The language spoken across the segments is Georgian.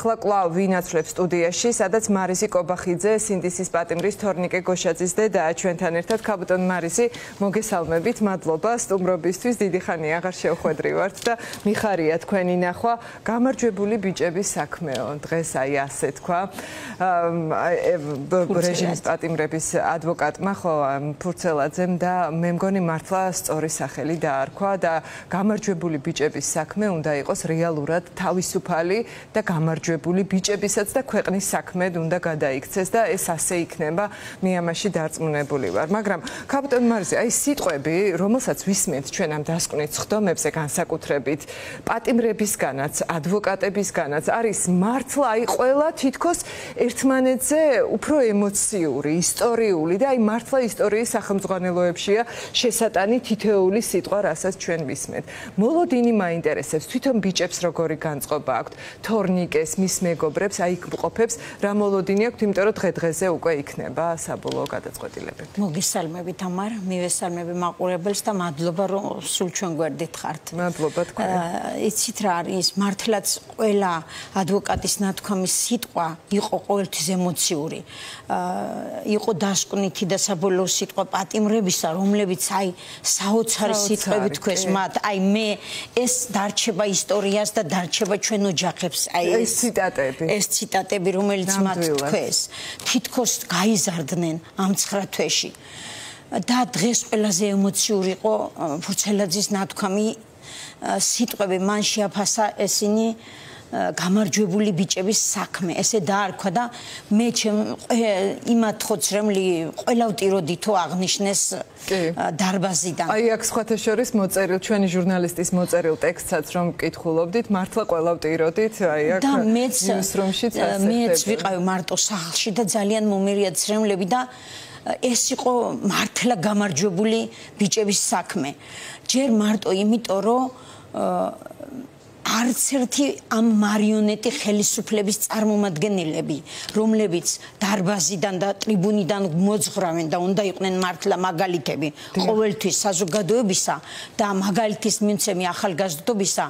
ახლა კვლავ ვინაცვლებს სტუდიაში, სადაც მარისი კობახიძე, სინდისის პატიმრის თორნიკე გოშაძის დედა ჩვენთან ერთად. ქაბუტონ მარისი, მოგესალმებით, მადლობა სტუმრობისთვის. დიდი ხანი აღარ შევხვედრივართ და მიხარია თქვენი ნახვა. გამარჯვებული ბიჭების საქმეო. დღეს აი ასე თქვა. რეჟიმის პატიმრების ადვოკატმა ხო ფურცელაძემ და მე მგონი მართლა სწორი სახელი დაარქვა და გამარჯვებული ბიჭების საქმე უნდა იყოს რეალურად თავისუფალი და გამარჯვებული ბიჭებისაც და ქვეყნის საქმედ უნდა გადაიქცეს და ეს ასე იქნება. მე ამაში დარწმუნებული ვარ. მაგრამ ქაბუტონ მარისი, აი სიტყვები, რომელსაც ვისმენთ ჩვენ ამ დასკვნით ხდომებზე განსაკუთრებით პატიმრებისგანაც, ადვოკატებისგანაც არის მართლა აი ყველა თითქოს ერთმანეთზე უფრო ემოციური, ისტორიული და აი მართლა ისტორიის სახელმძღვანელოებშია შესატანი თითოეული სიტყვა, რასაც ჩვენ ვისმენთ. მოლოდინი მაინტერესებს, თვითონ ბიჭებს როგორი განწყობა აქვთ, თორნიკეს, მის მეგობრებს, აი იქ მყოფებს, რა მოლოდინი აქვთ, იმიტომ რომ დღე-დღეზე უკვე იქნება საბოლოო გადაწყვეტილებები. მოგესალმები თამარ, მივესალმები მაყურებელს და მადლობა რომ სულ ჩვენ გვერდით ხართ. მადლობა თქვენ. იცით რა არის, მართლაც ყველა ადვოკატის ნათქვამი სიტყვა იყო ყოველთვის ემოციური. იყო დასკვნითი და საბოლოო სიტყვა პატიმრებისა, რომლებიც აი საოცარი სიტყვები თქვეს მათ, აი მე ეს დარჩება ისტორიას და დარჩება ჩვენ ოჯახებს, აი ეს ციტატები, რომელიც მათ თქვეს, თითქოს გაიზარდნენ ამ 9 თვეში. და დღეს ყველაზე ემოციური იყო ფურცელაძის ნათქვამი სიტყვები, მან შეაფასა ესენი გამარჯვებული ბიჭების საქმე, ესე დაარქვა და მე იმათ ხოცრემლი ყველა ვტიროდითო აღნიშნეს დარბაზიდან. აი აქ სხვათა შორის მოწერილ ჩვენი ჟურნალისტის მოწერილ ტექსტსაც რომ მკითხულობდით, მართლა ყველა ვტიროდით, აი აქ ნიუსრუმშიც მეც ვიყავი მარტო სახლში და ძალიან მომერია ცრემლები და ეს იყო მართლა გამარჯვებული ბიჭების საქმე. ჯერ მარტო იმიტომ რომ არც ერთი ამ მარიონეტი ხელისუფლების წარმომადგენლები, რომლებიც დარბაზიდან და ტრიბუნიდან მოძღვრავენ და უნდა იყვნენ მართლა მაგალითები ყოველთვის საზოგადოებისა და მაგალითის მიმცემი ახალგაზრდობისა,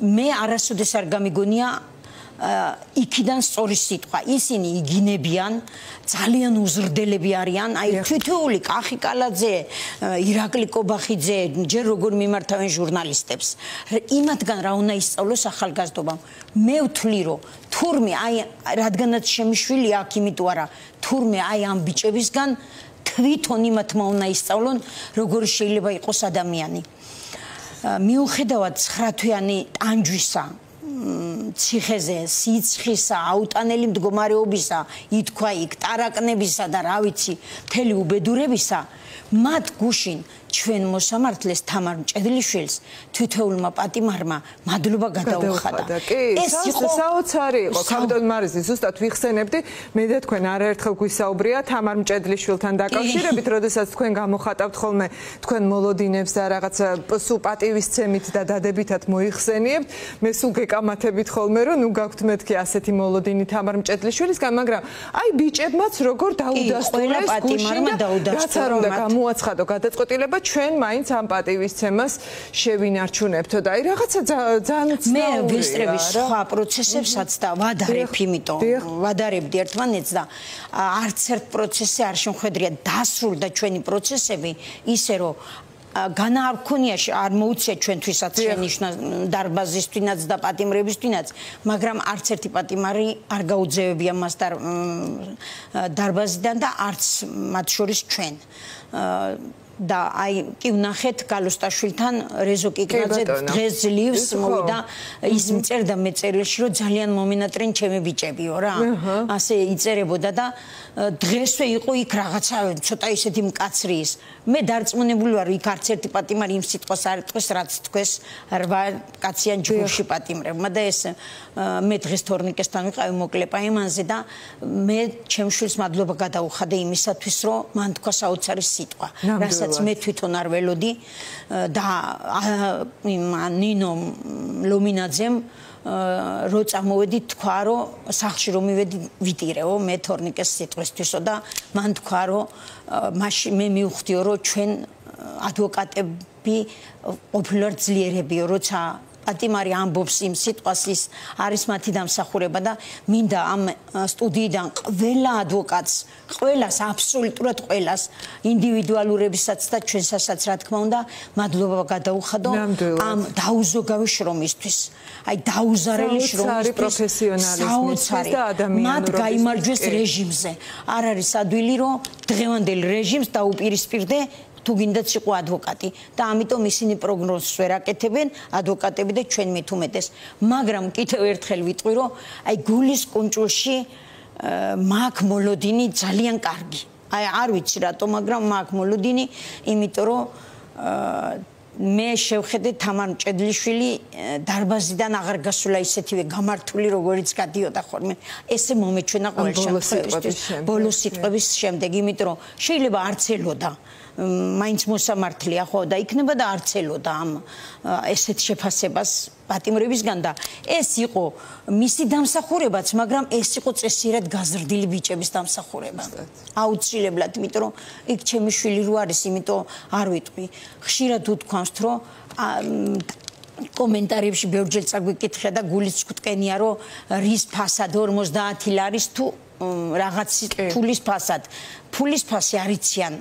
მე არასოდეს არ გამიგონია იქიდან სწორი სიტყვა. ისინი იგინებიან, ძალიან უზრდელები არიან, აი თითოეული კახი კალაძე, ირაკლი კობახიძე, ჯერ როგორ მიმართავენ ჟურნალისტებს. იმათგან რა უნდა ისწავლოს ახალგაზრდობამ. მე ვთვლი რომ თურმე აი რადგანაც შემიშვილი აქ იმიტომ არა, თურმე აი ამ ბიჭებისგან თვითონ იმათმა უნდა ისწავლონ, როგორ შეიძლება იყოს ადამიანი. მიუხედავად 9 თვიანი ტანჯვისა ციხეზე, სიცხისა, აუტანელი მდგომარეობისა, ითქვა იქ ტარაკნებისა და რა ვიცი, მთელი უბედურებისა, მათ გუშინ ჩვენ მოსამართლეს თამარ მჭედლიშვილს თითოეულმა პატიმარმა მადლობა გადაუხადა. ეს იყო საოცარი იყო. ქაბუტონ მარისი, ზუსტად ვიხსენებდი, მე და თქვენ არაერთხელ გვისაუბრია თამარ მჭედლიშვილთან დაკავშირებით, როდესაც თქვენ გამოხატავთ ხოლმე თქვენ მოლოდინებს და რაღაცა სულ პატივისცემით და დადებითად მოიხსენიებთ. მე სულ გეკამათებით ხოლმე, რომ ნუ გაქვთ მეთქი ասეთი მოლოდინი თამარ მჭედლიშვილისგან, მაგრამ აი ბიჭებმაც როგორ დაუდასტურეს გუშინ და რაც არ უნდა გამოაცხადო გადაწყვეტილება ჩვენ მაინც ამ პატივისცემას შევინარჩუნებთო და აი რაღაცა ძალიან მე ვესწრების სხვა პროცესებსაც და ვადარებ იმიტომ ვადარებდი ერთმანეთს და არც ერთ პროცესზე არ შემხედრია დასრულდა ჩვენი პროცესები ისე რომ განა არ ქონია არ მოუწია ჩვენთვისაც შენიშნა დარბაზისთვინაც და პატიმრებისთვინაც, მაგრამ არც ერთი პატიმარი არ გაუძევებია მას დარბაზიდან და არც მათ შორის ჩვენ. და აი კი ვნახეთ გალოსტაშვილთან რეზო კიკნაძე დღეს ძლივს მოვიდა ის მწერდა მეწერილში რომ ძალიან მომენატრენ ჩემი ბიჭებიო რა ასე იწერებოდა და დღესვე იყო იქ რაღაცა ცოტა ისეთი მკაცრი ის მე დარწმუნებული ვარ იქ არც ერთი პატიმარი იმ სიტყვას არ ეთქოს რაც თქვეს 8 კაციან ჯგუფში პატიმრებმა და ეს მე დღეს თორნიკესთან ვიყავი მოკლე პაემანზე და მე ჩემშვილს მადლობა გადაუხადა იმისათვის რომ მან თქვა საოცარი სიტყვა რასაც მე თვითონ არ ველოდი და ნინო ლომინაძემ რო წამოვედი თქვა რომ სახლში რომ მივედი ვიტირეო მე თორნიკეს სიტყვისთვისო და მან თქვა რომ მაშინ მე მივხვდიო რომ ჩვენ ადვოკატები ყოფილვართ ძლიერებიო როცა პატიმარი ამბობს იმ სიტყვას ის არის მათი დამსახურება და მინდა ამ სტუდიიდან ყველა ადვოკატს, ყველას აბსოლუტურად ყველას ინდივიდუალურებისაც და ჩვენსაც რა თქმა უნდა მადლობა გადაუხადო ამ დაუზოგავი შრომისთვის. აი დაუზარელი შრომისთვის საოცარი და ადამიანური მათ გაიმარჯვეს რეჟიმზე. არ არის ადვილი რომ დღევანდელ რეჟიმს დაუპირისპირდე თუ გინდათ იყო ადვოკატი და ამიტომ ისინი პროგნოზს ვერ აკეთებენ ადვოკატები და ჩვენ მით უმეტეს. მაგრამ კიდევ ერთხელ ვიტყვი რომ აი გულის კუნჭულში მაქ მოლოდინი ძალიან კარგი. აი არ ვიცი რატო, მაგრამ მაქ მოლოდინი, იმიტომ რომ მე შევხედე თამარ მჭედლიშვილი დარბაზიდან აღარ გასულა ისეთივე გამართული როგორიც გადიოდა ხოლმე. ესე მომეჩვენა ყოველ შემთხვევაში ბოლოს სიტყვების შემდეგ, იმიტომ რომ შეიძლება არც ელოდა მაინც მოსამართლეა ხო და იქნება და არც ელოდა ამ ესეთ შეფასებას პატიმრებისგან და ეს იყო მისი დამსახურებაც, მაგრამ ეს იყო წესიერად გაზრდილი ბიჭების დამსახურება. აუცილებლად, იმიტომ რომ იქ ჩემი შვილი რო არის, იმიტომ არ ვიტყვი. ხშირად უთქვამს, რომ კომენტარებში ბევრჯერ წაგვიკითხა და გულიც გვტკენია, რომ რის ფასად 50 ლარის თუ რაღაც ფულის ფასად. ფულის ფასი არ იციან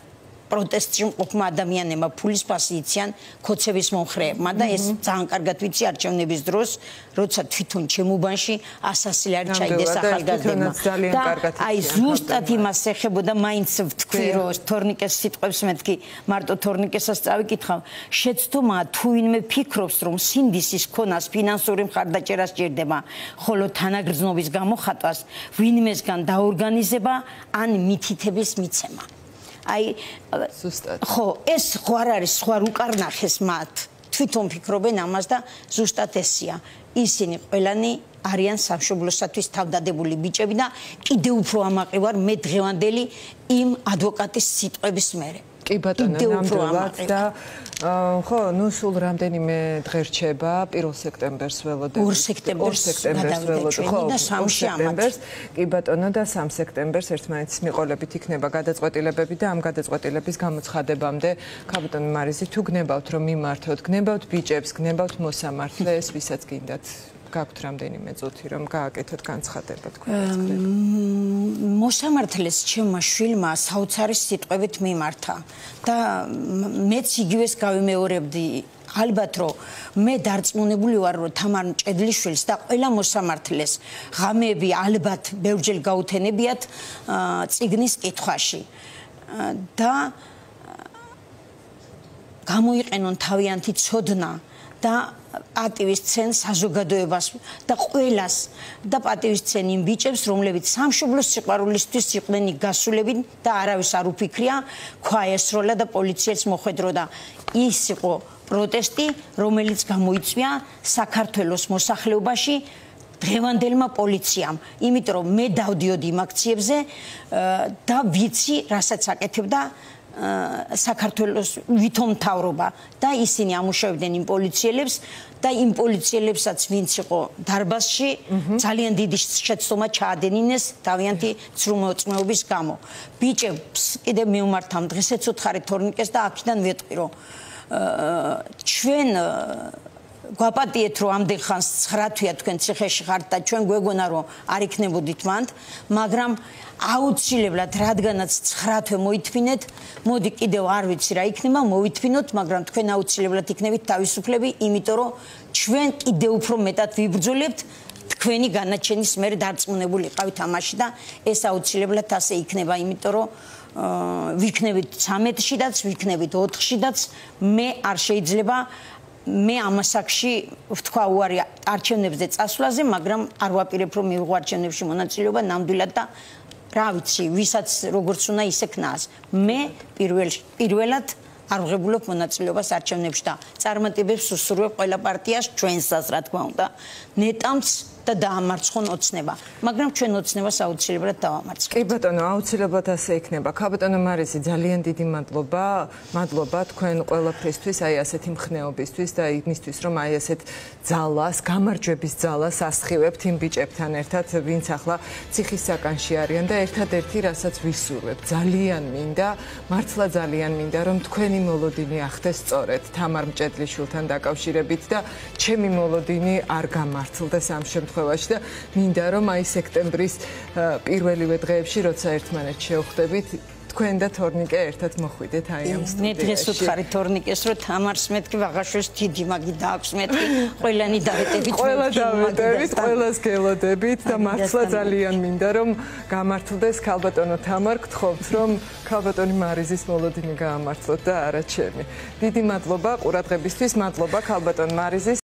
პროტესტში მყოფმა ადამიანებმა, ფულის ფასი იციან ქოცების მომხრეებმა და ეს ძალიან კარგად ვიცი არჩევნების დროს, როცა თვითონ ჩემუბანში 100 ლარი ჩაიდეს ახალგაზრდებმა. და აი ზუსტად იმას ეხებოდა, მაინც ვთქვი, რომ თორნიკეს სიტყვებს მეთქი, მარტო თორნიკესაც წავიკითხავ, შეცდომა თუ ვინმე ფიქრობს, რომ სინდისის ქონას ფინანსური მხარდაჭერა სჭირდება, ხოლო თანაგრძნობის გამოხატვას ვინმესგან დაორგანიზება ან მითითების მიცემა. აი ხო ეს ხო არ არის სხვა უკარნახეს მათ თვითონ ფიქრობენ ამას და ზუსტად ესია ისინი ყველანი არიან სამშობლოსათვის თავდადებული ბიჭები და კიდევ უფრო ამაყი ვარ მე დღევანდელი იმ ადვოკატის სიტყვების მერე კი ბატონო ნამდვილად და ხო ნუ სულ რამდენიმე დღე რჩება 1 სექტემბერს ველოდებით 2 სექტემბერს ველოდებით ხო და 3 სექტემბერს კი ბატონო და 3 სექტემბერს ერთმანეთის მიყოლებით იქნება გადაწყვეტილებები და ამ გადაწყვეტილების გამოცხადებამდე კაპიტან მარიზი თუ გნებავთ რომ მიმართოთ გნებავთ ბიჭებს გნებავთ მოსამართლეს ვისაც გინდათ გაქვთ რამდენიმე წუთი რომ გააკეთოთ განცხადება თქვენ მოსამართლეს ჩემმა შვილმა საოცარი სიტყვებით მიმართა და მეც იგივეს გავიმეორებდი ალბათ რომ მე დარწმუნებული ვარ რომ თამარ მჭედლიშვილს და ყველა მოსამართლეს ღამეები ალბათ ბევრჯერ გაუთენებიათ წიგნის კითხვაში და გამოიყენონ თავიანთი ცოდნა და პატივისცენ საზოგადოებას და ყველას და პატივისცენ იმ ბიჭებს, რომლებიც სამშობლოს სიყვარულისთვის იყვნენ გასულები და არავის არ უფიქრია, ქვა ესროლა და პოლიციელს მოხვედროდა. ის იყო პროტესტი, რომელიც გამოიწვია საქართველოს მოსახლეობაში დღევანდელმა პოლიციამ, იმიტომ რომ მე დავდიოდი იმ აქციებზე და ვიცი, რასაც აკეთებდა საქართველოს ვითომ მთავრობა და ისინი ამუშავებდნენ იმ პოლიციელებს და იმ პოლიციელებსაც ვინც იყო დარბაზში ძალიან დიდი შეცდომა ჩაადენინეს თავიანთი ცრუმოწმეობის გამო. ბიჭებს კიდევ მივმართავ დღესაც უთხარი თორნიკეს და აქედან ვეტყვი რომ ჩვენ გვაპატიეთ რომ ამდენ ხანს 9 თვეა თქვენ ციხეში ხართ და ჩვენ გვეგონა რომ არ იქნებოდით მანდ, მაგრამ აუცილებლად რადგანაც 9 თვე მოითმინეთ, მოდი კიდევ არ ვიცი რა იქნება, მოვითმინოთ, მაგრამ თქვენ აუცილებლად იქნებით თავისუფლები, იმიტომ რომ ჩვენ კიდევ უფრო მეტად ვიბრძოლებთ თქვენი განაჩენის მერე დარწმუნებული ყავით ამაში და ეს აუცილებლად ასე იქნება, იმიტომ რომ ვიქნებით 13-შიდაც, ვიქნებით 4-შიდაც, მე არ შეიძლება მე ამასაკში ვთქვა უარი არჩევნებზე წასვლაზე, მაგრამ არ ვაპირებ რომ მივიღო არჩევნებში მონაწილეობა ნამდვილად და რა ვიცი, ვისაც როგორც უნდა ისექნას. მე პირველად არ ვღებულობ მონაწილეობას არჩევნებში და წარმატებებს უსურვებ ყველა პარტიას ჩვენსაც რა თქმა უნდა, ნეტამს და დაამარცხონ ოცნება. მაგრამ ჩვენ ოცნებას აუცილებლად დავამარცხებთ. კი ბატონო, აუცილებლად ასე იქნება. ქაბატონო მარიზი, ძალიან დიდი მადლობა. მადლობა თქვენ ყველაფრისთვის, აი ასეთი მხნეობისთვის და იმისთვის, რომ აი ასეთ ძალას, გამარჯვების ძალას ასხივებთ იმ ბიჭებთან ერთად, ვინც ახლა ციხის საკანში არიან და ერთადერთი, რასაც ვისურვებ, ძალიან მინდა, მართლა ძალიან მინდა, რომ თქვენი მოლოდინი ახდეს სწორედ თამარ მჭედლიშვილთან დაკავშირებით და ჩემი მოლოდინი არ გამართლდეს ამ შემთხვევაში და მინდა რომ აი სექტემბრის პირველივე დღეებში როცა ერთმანეთს შევხვდებით თქვენ და თორნიკე ერთად მოხვიდეთ აი ამ სტუდიაში. მე დღეს ვუთხარი თორნიკეს რომ თამარს მეთქი ვაღაშოს დიდი მაგი დააქვს მეთქი ყველანი დავეტებით ყველა დავეტებით ყველას გელოდებით და მართლა ძალიან მინდა რომ გამართლდეს ქალბატონო თამარ გთხოვთ რომ ქალბატონი მარიზის მოლოდინი გაამართლოთ და არა ჩემი. დიდი მადლობა ყურადღებისთვის, მადლობა ქალბატონ მარიზის